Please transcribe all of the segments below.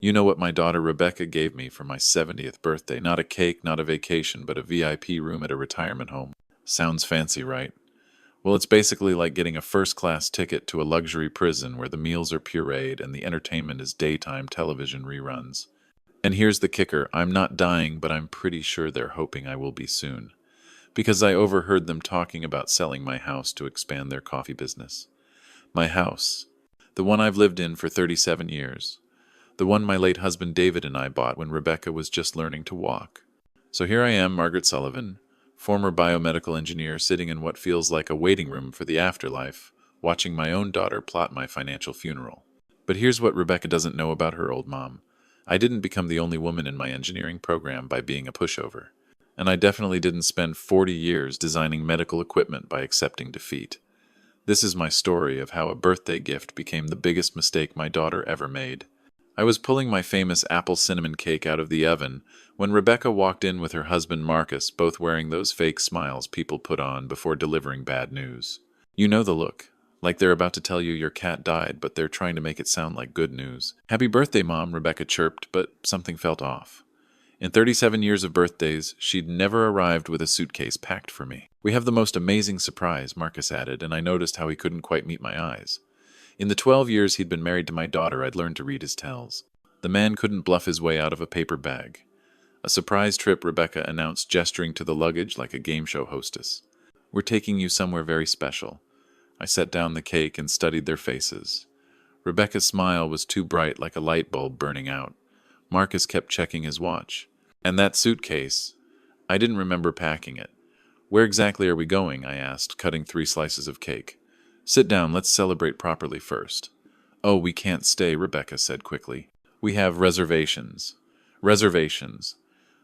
You know what my daughter Rebecca gave me for my 70th birthday? Not a cake, not a vacation, but a VIP room at a retirement home. Sounds fancy, right? Well, it's basically like getting a first-class ticket to a luxury prison where the meals are pureed and the entertainment is daytime television reruns. And here's the kicker, I'm not dying, but I'm pretty sure they're hoping I will be soon. Because I overheard them talking about selling my house to expand their coffee business. My house. The one I've lived in for 37 years. The one my late husband David and I bought when Rebecca was just learning to walk. So here I am, Margaret Sullivan, former biomedical engineer, sitting in what feels like a waiting room for the afterlife, watching my own daughter plot my financial funeral. But here's what Rebecca doesn't know about her old mom. I didn't become the only woman in my engineering program by being a pushover. And I definitely didn't spend 40 years designing medical equipment by accepting defeat. This is my story of how a birthday gift became the biggest mistake my daughter ever made. I was pulling my famous apple cinnamon cake out of the oven when Rebecca walked in with her husband Marcus, both wearing those fake smiles people put on before delivering bad news. You know the look. Like they're about to tell you your cat died, but they're trying to make it sound like good news. "Happy birthday, Mom," Rebecca chirped, but something felt off. In 37 years of birthdays, she'd never arrived with a suitcase packed for me. "We have the most amazing surprise," Marcus added, and I noticed how he couldn't quite meet my eyes. In the 12 years he'd been married to my daughter, I'd learned to read his tells. The man couldn't bluff his way out of a paper bag. "A surprise trip," Rebecca announced, gesturing to the luggage like a game show hostess. "We're taking you somewhere very special." I set down the cake and studied their faces. Rebecca's smile was too bright, like a light bulb burning out. Marcus kept checking his watch. "And that suitcase? I didn't remember packing it. Where exactly are we going?" I asked, cutting 3 slices of cake. "Sit down, let's celebrate properly first." "Oh, we can't stay," Rebecca said quickly. "We have reservations." Reservations.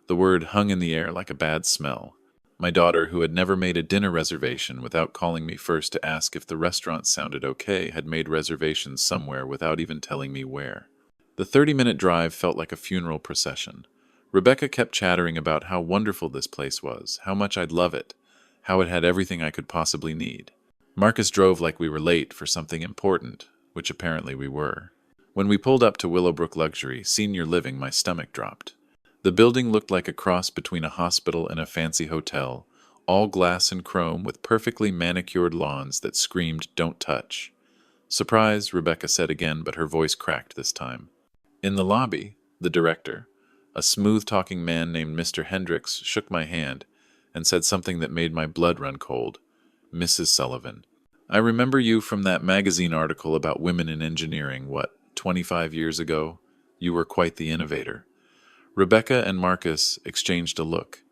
The word hung in the air like a bad smell. My daughter, who had never made a dinner reservation without calling me first to ask if the restaurant sounded okay, had made reservations somewhere without even telling me where. The 30-minute drive felt like a funeral procession. Rebecca kept chattering about how wonderful this place was, how much I'd love it, how it had everything I could possibly need. Marcus drove like we were late for something important, which apparently we were. When we pulled up to Willowbrook Luxury, Senior Living, my stomach dropped. The building looked like a cross between a hospital and a fancy hotel, all glass and chrome with perfectly manicured lawns that screamed, "Don't touch." "Surprise," Rebecca said again, but her voice cracked this time. In the lobby, the director, a smooth-talking man named Mr. Hendricks, shook my hand and said something that made my blood run cold. "Mrs. Sullivan, I remember you from that magazine article about women in engineering, 25 years ago? You were quite the innovator." Rebecca and Marcus exchanged a look.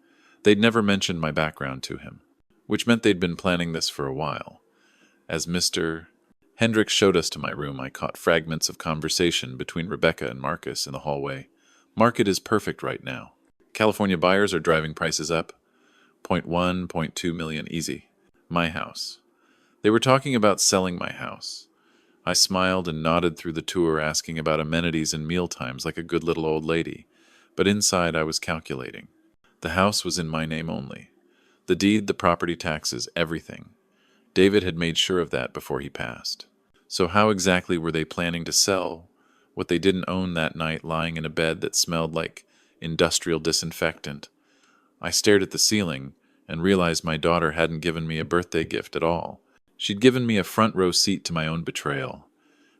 They'd never mentioned my background to him, which meant they'd been planning this for a while. As Mr. Hendricks showed us to my room, I caught fragments of conversation between Rebecca and Marcus in the hallway. "Market is perfect right now. California buyers are driving prices up. 0.1, 0.2 million easy. My house." They were talking about selling my house. I smiled and nodded through the tour, asking about amenities and meal times like a good little old lady. But inside I was calculating. The house was in my name only. The deed, the property taxes, everything. David had made sure of that before he passed. So how exactly were they planning to sell what they didn't own that night, lying in a bed that smelled like industrial disinfectant? I stared at the ceiling and realized my daughter hadn't given me a birthday gift at all. She'd given me a front row seat to my own betrayal.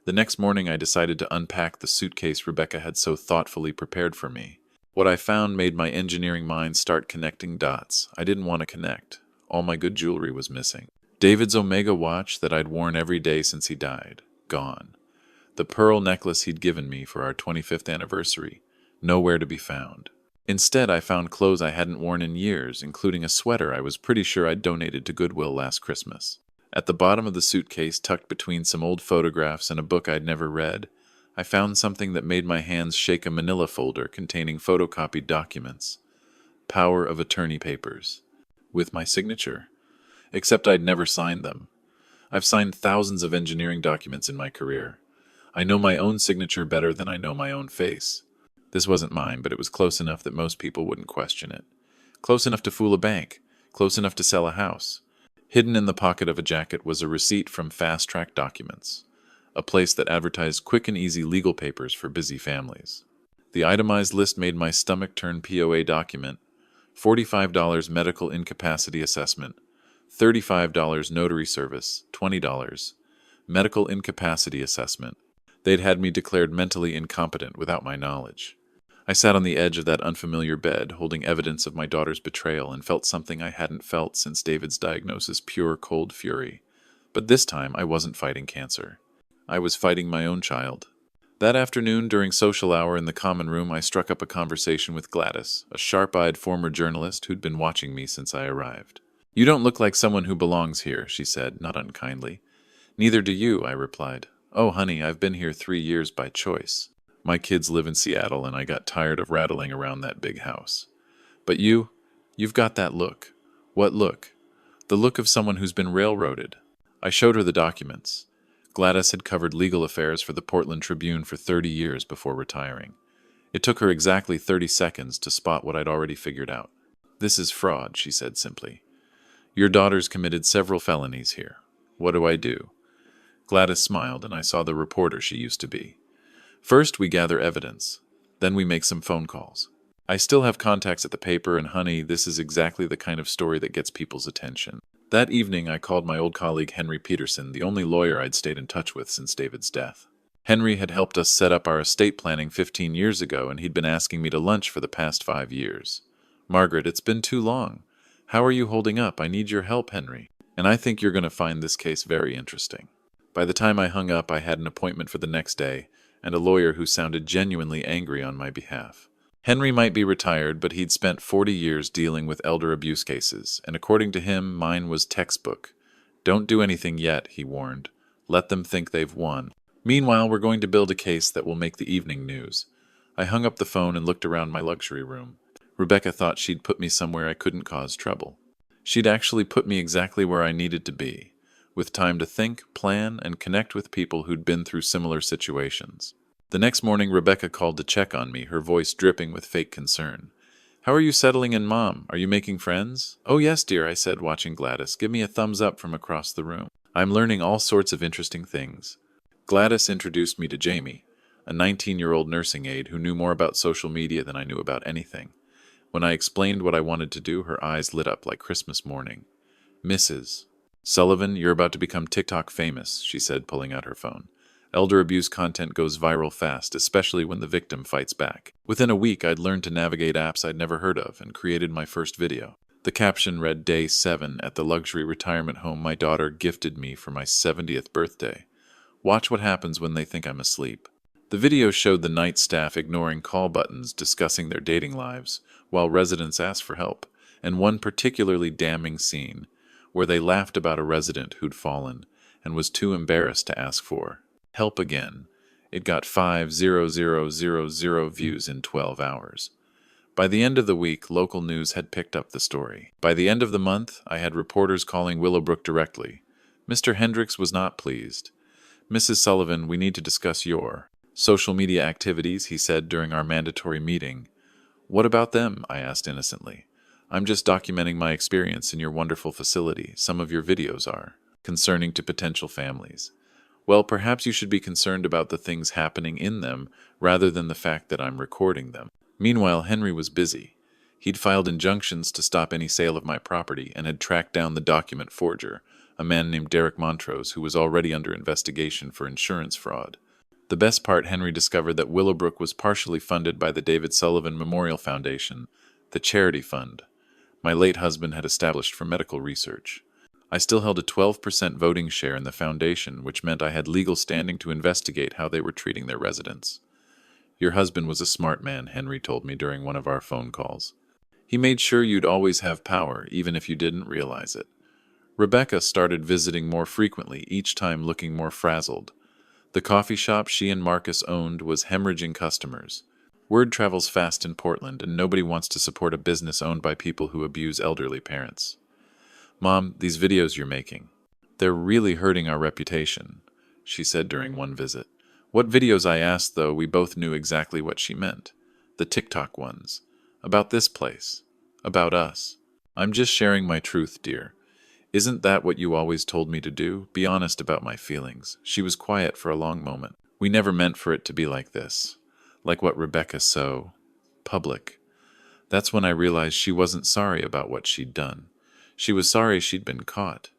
The next morning I decided to unpack the suitcase Rebecca had so thoughtfully prepared for me. What I found made my engineering mind start connecting dots. I didn't want to connect. All my good jewelry was missing. David's Omega watch that I'd worn every day since he died, gone. The pearl necklace he'd given me for our 25th anniversary, nowhere to be found. Instead, I found clothes I hadn't worn in years, including a sweater I was pretty sure I'd donated to Goodwill last Christmas. At the bottom of the suitcase, tucked between some old photographs and a book I'd never read, I found something that made my hands shake, a manila folder containing photocopied documents. Power of attorney papers. With my signature. Except I'd never signed them. I've signed thousands of engineering documents in my career. I know my own signature better than I know my own face. This wasn't mine, but it was close enough that most people wouldn't question it. Close enough to fool a bank. Close enough to sell a house. Hidden in the pocket of a jacket was a receipt from Fast Track Documents, a place that advertised quick and easy legal papers for busy families. The itemized list made my stomach turn. POA document, $45 medical incapacity assessment, $35 notary service, $20 medical incapacity assessment. They'd had me declared mentally incompetent without my knowledge. I sat on the edge of that unfamiliar bed, holding evidence of my daughter's betrayal, and felt something I hadn't felt since David's diagnosis, pure cold fury. But this time I wasn't fighting cancer. I was fighting my own child. That afternoon, during social hour in the common room, I struck up a conversation with Gladys, a sharp-eyed former journalist who'd been watching me since I arrived. "You don't look like someone who belongs here," she said, not unkindly. "Neither do you," I replied. "Oh, honey, I've been here 3 years by choice. My kids live in Seattle, and I got tired of rattling around that big house. But you've got that look." "What look?" "The look of someone who's been railroaded." I showed her the documents. Gladys had covered legal affairs for the Portland Tribune for 30 years before retiring. It took her exactly 30 seconds to spot what I'd already figured out. "This is fraud," she said simply. "Your daughter's committed several felonies here. What do I do?" Gladys smiled, and I saw the reporter she used to be. "First, we gather evidence. Then we make some phone calls. I still have contacts at the paper, and honey, this is exactly the kind of story that gets people's attention." That evening, I called my old colleague Henry Peterson, the only lawyer I'd stayed in touch with since David's death. Henry had helped us set up our estate planning 15 years ago, and he'd been asking me to lunch for the past 5 years. "Margaret, it's been too long. How are you holding up? I need your help, Henry. And I think you're going to find this case very interesting." By the time I hung up, I had an appointment for the next day, and a lawyer who sounded genuinely angry on my behalf. Henry might be retired, but he'd spent 40 years dealing with elder abuse cases, and according to him, mine was textbook. "Don't do anything yet," he warned. "Let them think they've won. Meanwhile, we're going to build a case that will make the evening news." I hung up the phone and looked around my luxury room. Rebecca thought she'd put me somewhere I couldn't cause trouble. She'd actually put me exactly where I needed to be, with time to think, plan, and connect with people who'd been through similar situations. The next morning, Rebecca called to check on me, her voice dripping with fake concern. "How are you settling in, Mom? Are you making friends?" "Oh, yes, dear," I said, watching Gladys. "Give me a thumbs up from across the room. I'm learning all sorts of interesting things." Gladys introduced me to Jamie, a 19-year-old nursing aide who knew more about social media than I knew about anything. When I explained what I wanted to do, her eyes lit up like Christmas morning. "Mrs. Sullivan, you're about to become TikTok famous," she said, pulling out her phone. "Elder abuse content goes viral fast, especially when the victim fights back." Within a week, I'd learned to navigate apps I'd never heard of and created my first video. The caption read, "Day 7 at the luxury retirement home my daughter gifted me for my 70th birthday. Watch what happens when they think I'm asleep." The video showed the night staff ignoring call buttons, discussing their dating lives, while residents asked for help, and one particularly damning scene, where they laughed about a resident who'd fallen and was too embarrassed to ask for help again. It got 5,000 views in 12 hours. By the end of the week, local news had picked up the story. By the end of the month, I had reporters calling Willowbrook directly. Mr. Hendricks was not pleased. "Mrs. Sullivan, we need to discuss your social media activities," he said during our mandatory meeting. "What about them?" I asked innocently. "I'm just documenting my experience in your wonderful facility. Some of your videos are concerning to potential families." "Well, perhaps you should be concerned about the things happening in them rather than the fact that I'm recording them." Meanwhile, Henry was busy. He'd filed injunctions to stop any sale of my property and had tracked down the document forger, a man named Derek Montrose, who was already under investigation for insurance fraud. The best part, Henry discovered that Willowbrook was partially funded by the David Sullivan Memorial Foundation, the charity fund my late husband had established for medical research. I still held a 12% voting share in the foundation, which meant I had legal standing to investigate how they were treating their residents. "Your husband was a smart man," Henry told me during one of our phone calls. "He made sure you'd always have power, even if you didn't realize it." Rebecca started visiting more frequently, each time looking more frazzled. The coffee shop she and Marcus owned was hemorrhaging customers. Word travels fast in Portland, and nobody wants to support a business owned by people who abuse elderly parents. "Mom, these videos you're making, they're really hurting our reputation," she said during one visit. "What videos?" I asked, though we both knew exactly what she meant. "The TikTok ones. About this place. About us." "I'm just sharing my truth, dear. Isn't that what you always told me to do? Be honest about my feelings." She was quiet for a long moment. "We never meant for it to be like this. like what Rebecca so public. That's when I realized she wasn't sorry about what she'd done. She was sorry she'd been caught.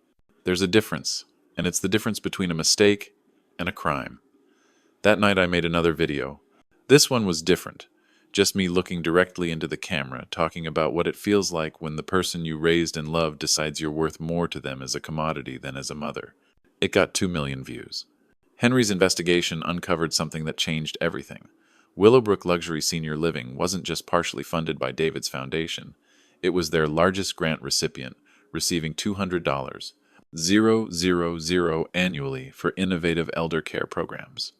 There's a difference, and it's the difference between a mistake and a crime. That night I made another video. This one was different. Just me looking directly into the camera, talking about what it feels like when the person you raised and loved decides you're worth more to them as a commodity than as a mother. It got 2 million views. Henry's investigation uncovered something that changed everything. Willowbrook Luxury Senior Living wasn't just partially funded by David's foundation. It was their largest grant recipient, receiving $200, 000 annually for innovative elder care programs.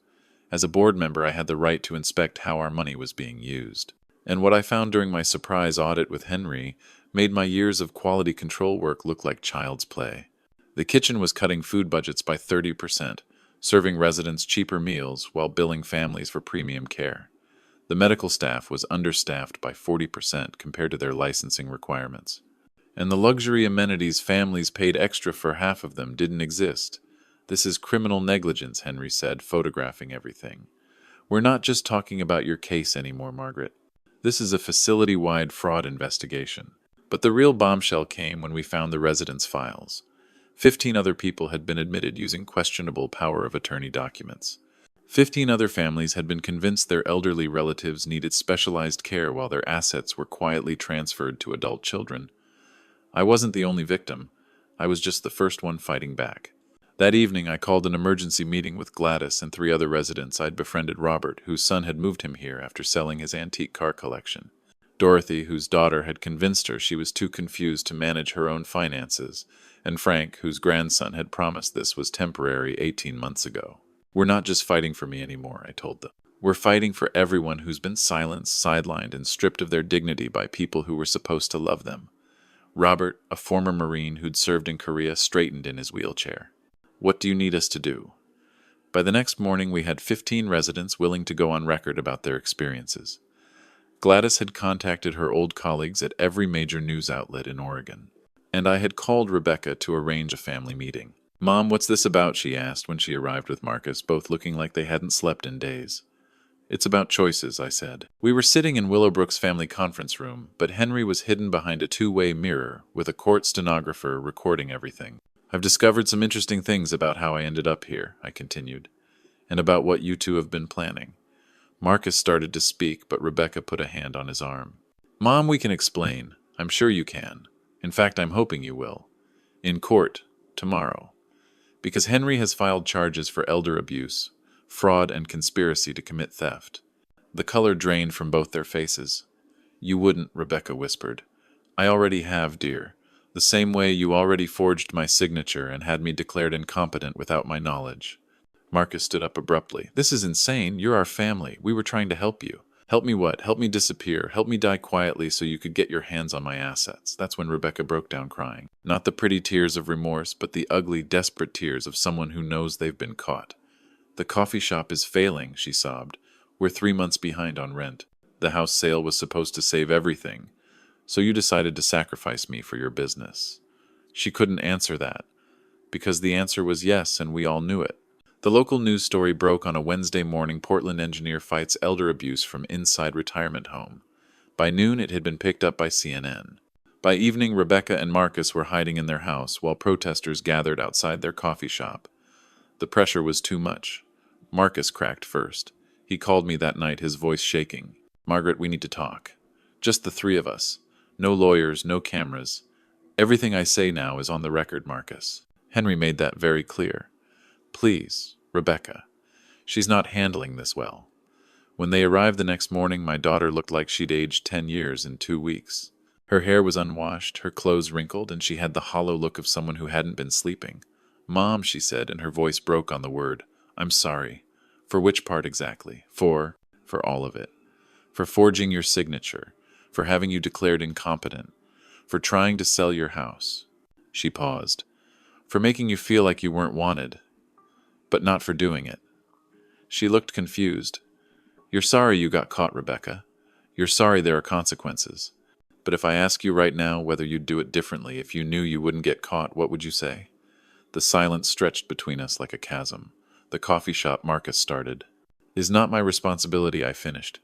As a board member, I had the right to inspect how our money was being used. And what I found during my surprise audit with Henry made my years of quality control work look like child's play. The kitchen was cutting food budgets by 30%, serving residents cheaper meals while billing families for premium care. The medical staff was understaffed by 40% compared to their licensing requirements. And the luxury amenities families paid extra for, half of them didn't exist. This is criminal negligence, Henry said, photographing everything. We're not just talking about your case anymore, Margaret. This is a facility-wide fraud investigation. But the real bombshell came when we found the residents' files. 15 other people had been admitted using questionable power of attorney documents. 15 other families had been convinced their elderly relatives needed specialized care while their assets were quietly transferred to adult children. I wasn't the only victim. I was just the first one fighting back. That evening, I called an emergency meeting with Gladys and 3 other residents I'd befriended: Robert, whose son had moved him here after selling his antique car collection; Dorothy, whose daughter had convinced her she was too confused to manage her own finances; and Frank, whose grandson had promised this was temporary 18 months ago. We're not just fighting for me anymore, I told them. We're fighting for everyone who's been silenced, sidelined, and stripped of their dignity by people who were supposed to love them. Robert, a former Marine who'd served in Korea, straightened in his wheelchair. What do you need us to do? By the next morning, we had 15 residents willing to go on record about their experiences. Gladys had contacted her old colleagues at every major news outlet in Oregon, and I had called Rebecca to arrange a family meeting. Mom, what's this about? She asked when she arrived with Marcus, both looking like they hadn't slept in days. It's about choices, I said. We were sitting in Willowbrook's family conference room, but Henry was hidden behind a 2-way mirror with a court stenographer recording everything. I've discovered some interesting things about how I ended up here, I continued, and about what you two have been planning. Marcus started to speak, but Rebecca put a hand on his arm. Mom, we can explain. I'm sure you can. In fact, I'm hoping you will. In court, tomorrow. Because Henry has filed charges for elder abuse, fraud, and conspiracy to commit theft. The color drained from both their faces. You wouldn't, Rebecca whispered. I already have, dear. The same way you already forged my signature and had me declared incompetent without my knowledge. Marcus stood up abruptly. This is insane. You're our family. We were trying to help you. Help me what? Help me disappear. Help me die quietly so you could get your hands on my assets. That's when Rebecca broke down crying. Not the pretty tears of remorse, but the ugly, desperate tears of someone who knows they've been caught. The coffee shop is failing, she sobbed. We're 3 months behind on rent. The house sale was supposed to save everything. So you decided to sacrifice me for your business. She couldn't answer that, because the answer was yes, and we all knew it. The local news story broke on a Wednesday morning. Portland engineer fights elder abuse from inside retirement home. By noon, it had been picked up by CNN. By evening, Rebecca and Marcus were hiding in their house while protesters gathered outside their coffee shop. The pressure was too much. Marcus cracked first. He called me that night, his voice shaking. Margaret, we need to talk. Just the 3 of us. No lawyers, no cameras. Everything I say now is on the record, Marcus. Henry made that very clear. Please, Rebecca. She's not handling this well. When they arrived the next morning, my daughter looked like she'd aged 10 years in 2 weeks. Her hair was unwashed, her clothes wrinkled, and she had the hollow look of someone who hadn't been sleeping. Mom, she said, and her voice broke on the word. I'm sorry. For which part exactly? For all of it. For forging your signature. For having you declared incompetent. For trying to sell your house. She paused. For making you feel like you weren't wanted. But not for doing it. She looked confused. You're sorry you got caught, Rebecca. You're sorry there are consequences. But if I ask you right now whether you'd do it differently if you knew you wouldn't get caught, what would you say? The silence stretched between us like a chasm. The coffee shop Marcus started. Is not my responsibility, I finished.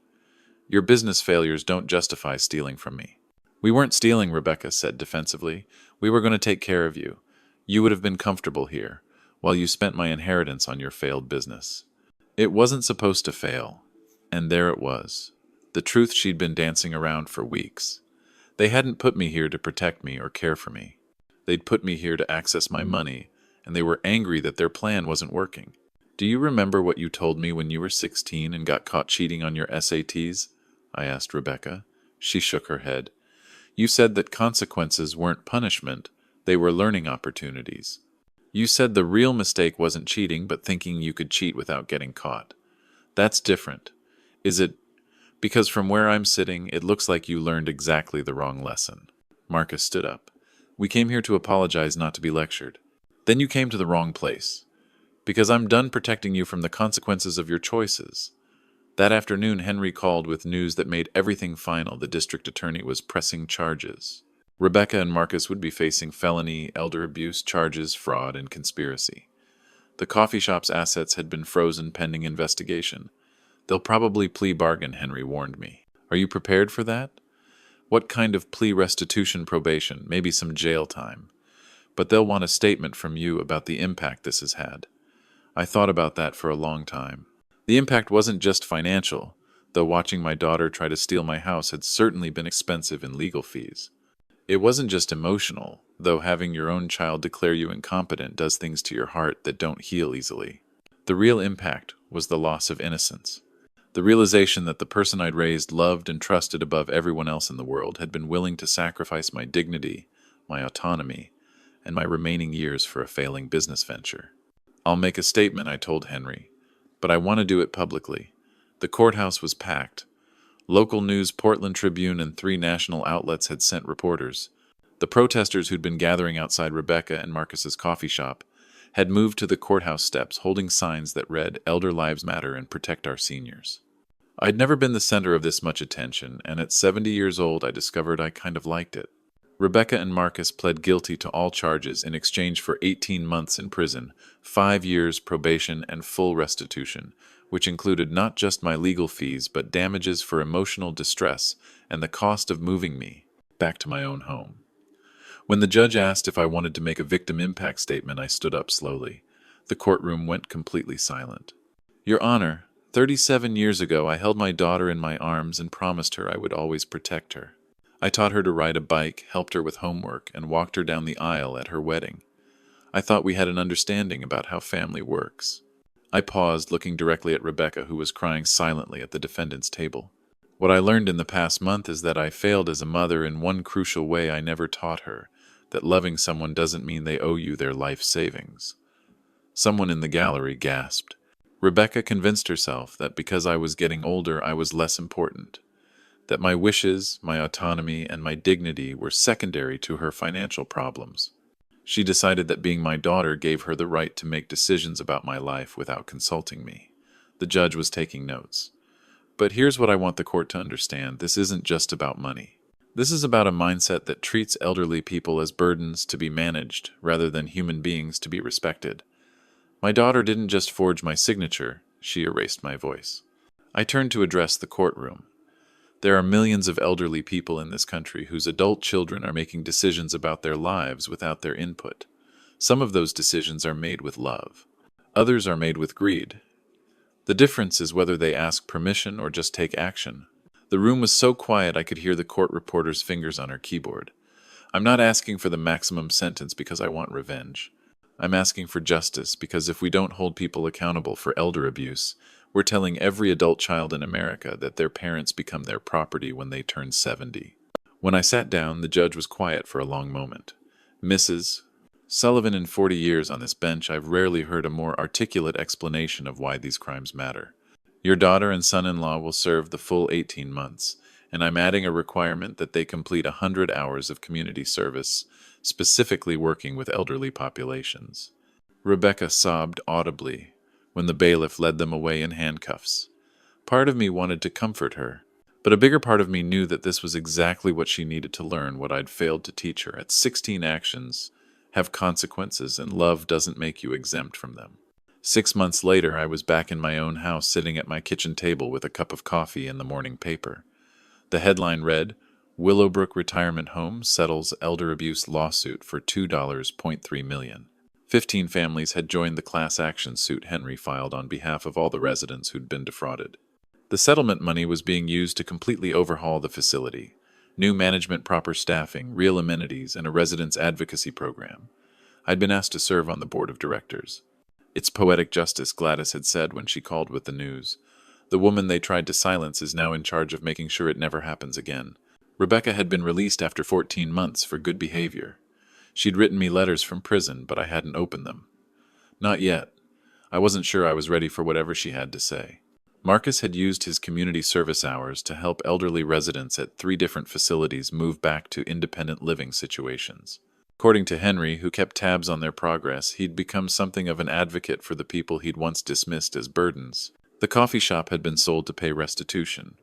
Your business failures don't justify stealing from me. We weren't stealing, Rebecca said defensively. We were going to take care of you. You would have been comfortable here, while you spent my inheritance on your failed business. It wasn't supposed to fail. And there it was. The truth she'd been dancing around for weeks. They hadn't put me here to protect me or care for me. They'd put me here to access my money, and they were angry that their plan wasn't working. Do you remember what you told me when you were 16 and got caught cheating on your SATs? I asked Rebecca. She shook her head. You said that consequences weren't punishment, they were learning opportunities. You said the real mistake wasn't cheating, but thinking you could cheat without getting caught. That's different. Is it? Because from where I'm sitting, it looks like you learned exactly the wrong lesson. Marcus stood up. We came here to apologize, not to be lectured. Then you came to the wrong place. Because I'm done protecting you from the consequences of your choices. That afternoon, Henry called with news that made everything final. The district attorney was pressing charges. Rebecca and Marcus would be facing felony, elder abuse charges, fraud, and conspiracy. The coffee shop's assets had been frozen pending investigation. They'll probably plea bargain, Henry warned me. Are you prepared for that? What kind of plea? Restitution, probation, maybe some jail time. But they'll want a statement from you about the impact this has had. I thought about that for a long time. The impact wasn't just financial, though watching my daughter try to steal my house had certainly been expensive in legal fees. It wasn't just emotional, though having your own child declare you incompetent does things to your heart that don't heal easily. The real impact was the loss of innocence. The realization that the person I'd raised, loved, and trusted above everyone else in the world had been willing to sacrifice my dignity, my autonomy, and my remaining years for a failing business venture. I'll make a statement, I told Henry, but I want to do it publicly. The courthouse was packed. Local news, Portland Tribune, and 3 national outlets had sent reporters. The protesters who'd been gathering outside Rebecca and Marcus's coffee shop had moved to the courthouse steps holding signs that read, Elder Lives Matter and Protect Our Seniors. I'd never been the center of this much attention, and at 70 years old I discovered I kind of liked it. Rebecca and Marcus pled guilty to all charges in exchange for 18 months in prison, 5 years probation, and full restitution, which included not just my legal fees but damages for emotional distress and the cost of moving me back to my own home. When the judge asked if I wanted to make a victim impact statement, I stood up slowly. The courtroom went completely silent. Your Honor, 37 years ago I held my daughter in my arms and promised her I would always protect her. I taught her to ride a bike, helped her with homework, and walked her down the aisle at her wedding. I thought we had an understanding about how family works. I paused, looking directly at Rebecca, who was crying silently at the defendant's table. What I learned in the past month is that I failed as a mother in one crucial way I never taught her, that loving someone doesn't mean they owe you their life savings. Someone in the gallery gasped. Rebecca convinced herself that because I was getting older I was less important, that my wishes, my autonomy, and my dignity were secondary to her financial problems. She decided that being my daughter gave her the right to make decisions about my life without consulting me. The judge was taking notes. But here's what I want the court to understand. This isn't just about money. This is about a mindset that treats elderly people as burdens to be managed rather than human beings to be respected. My daughter didn't just forge my signature, she erased my voice. I turned to address the courtroom. There are millions of elderly people in this country whose adult children are making decisions about their lives without their input. Some of those decisions are made with love. Others are made with greed. The difference is whether they ask permission or just take action. The room was so quiet I could hear the court reporter's fingers on her keyboard. I'm not asking for the maximum sentence because I want revenge. I'm asking for justice because if we don't hold people accountable for elder abuse, we're telling every adult child in America that their parents become their property when they turn 70. When I sat down, the judge was quiet for a long moment. Mrs. Sullivan, in 40 years on this bench, I've rarely heard a more articulate explanation of why these crimes matter. Your daughter and son-in-law will serve the full 18 months, and I'm adding a requirement that they complete 100 hours of community service, specifically working with elderly populations. Rebecca sobbed audibly when the bailiff led them away in handcuffs. Part of me wanted to comfort her, but a bigger part of me knew that this was exactly what she needed to learn, what I'd failed to teach her. At 16, actions have consequences, and love doesn't make you exempt from them. 6 months later, I was back in my own house sitting at my kitchen table with a cup of coffee and the morning paper. The headline read, Willowbrook Retirement Home Settles Elder Abuse Lawsuit for $2.3 million. 15 families had joined the class action suit Henry filed on behalf of all the residents who'd been defrauded. The settlement money was being used to completely overhaul the facility. New management, proper staffing, real amenities, and a residents' advocacy program. I'd been asked to serve on the board of directors. It's poetic justice, Gladys had said when she called with the news. The woman they tried to silence is now in charge of making sure it never happens again. Rebecca had been released after 14 months for good behavior. She'd written me letters from prison, but I hadn't opened them. Not yet. I wasn't sure I was ready for whatever she had to say. Marcus had used his community service hours to help elderly residents at 3 different facilities move back to independent living situations. According to Henry, who kept tabs on their progress, he'd become something of an advocate for the people he'd once dismissed as burdens. The coffee shop had been sold to pay restitution.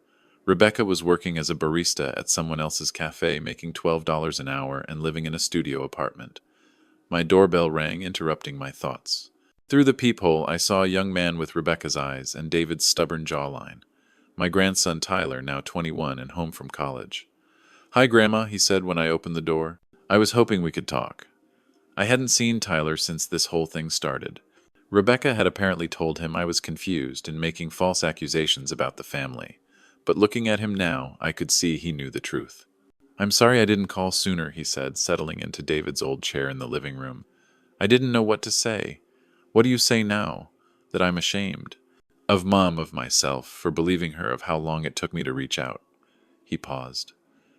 Rebecca was working as a barista at someone else's cafe, making $12 an hour and living in a studio apartment. My doorbell rang, interrupting my thoughts. Through the peephole, I saw a young man with Rebecca's eyes and David's stubborn jawline. My grandson Tyler, now 21 and home from college. Hi, Grandma, he said when I opened the door. I was hoping we could talk. I hadn't seen Tyler since this whole thing started. Rebecca had apparently told him I was confused and making false accusations about the family. But looking at him now, I could see he knew the truth. I'm sorry I didn't call sooner, he said, settling into David's old chair in the living room. I didn't know what to say. What do you say now? That I'm ashamed? Of Mom, of myself, for believing her, of how long it took me to reach out. He paused.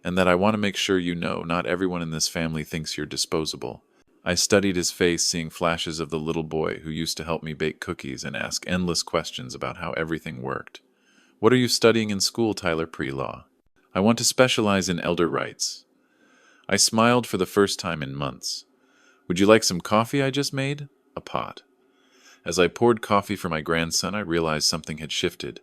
And that I want to make sure you know not everyone in this family thinks you're disposable. I studied his face, seeing flashes of the little boy who used to help me bake cookies and ask endless questions about how everything worked. What are you studying in school, Tyler? Pre-law. I want to specialize in elder rights. I smiled for the first time in months. Would you like some coffee I just made? A pot. As I poured coffee for my grandson, I realized something had shifted.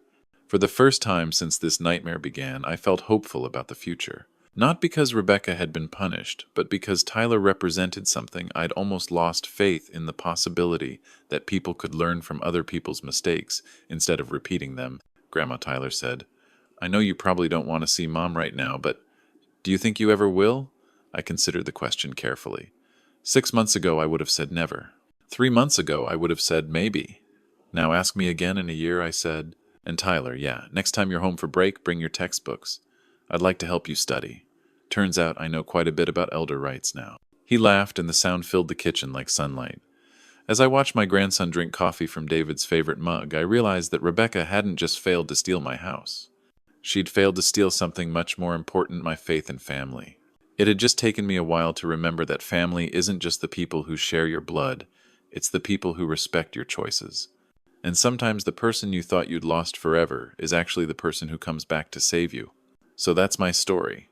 For the first time since this nightmare began, I felt hopeful about the future. Not because Rebecca had been punished, but because Tyler represented something I'd almost lost faith in, the possibility that people could learn from other people's mistakes instead of repeating them. Grandma Tyler said, I know you probably don't want to see Mom right now, but do you think you ever will? I considered the question carefully. 6 months ago, I would have said never. 3 months ago, I would have said maybe. Now ask me again in a year, I said. And Tyler, yeah, next time you're home for break, bring your textbooks. I'd like to help you study. Turns out I know quite a bit about elder rights now. He laughed, and the sound filled the kitchen like sunlight. As I watched my grandson drink coffee from David's favorite mug, I realized that Rebecca hadn't just failed to steal my house. She'd failed to steal something much more important, my faith in family. It had just taken me a while to remember that family isn't just the people who share your blood, it's the people who respect your choices. And sometimes the person you thought you'd lost forever is actually the person who comes back to save you. So that's my story.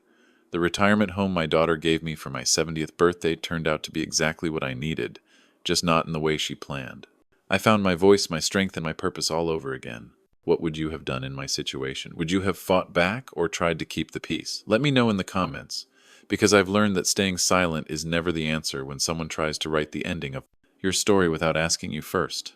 The retirement home my daughter gave me for my 70th birthday turned out to be exactly what I needed, just not in the way she planned. I found my voice, my strength, and my purpose all over again. What would you have done in my situation? Would you have fought back or tried to keep the peace? Let me know in the comments, because I've learned that staying silent is never the answer when someone tries to write the ending of your story without asking you first.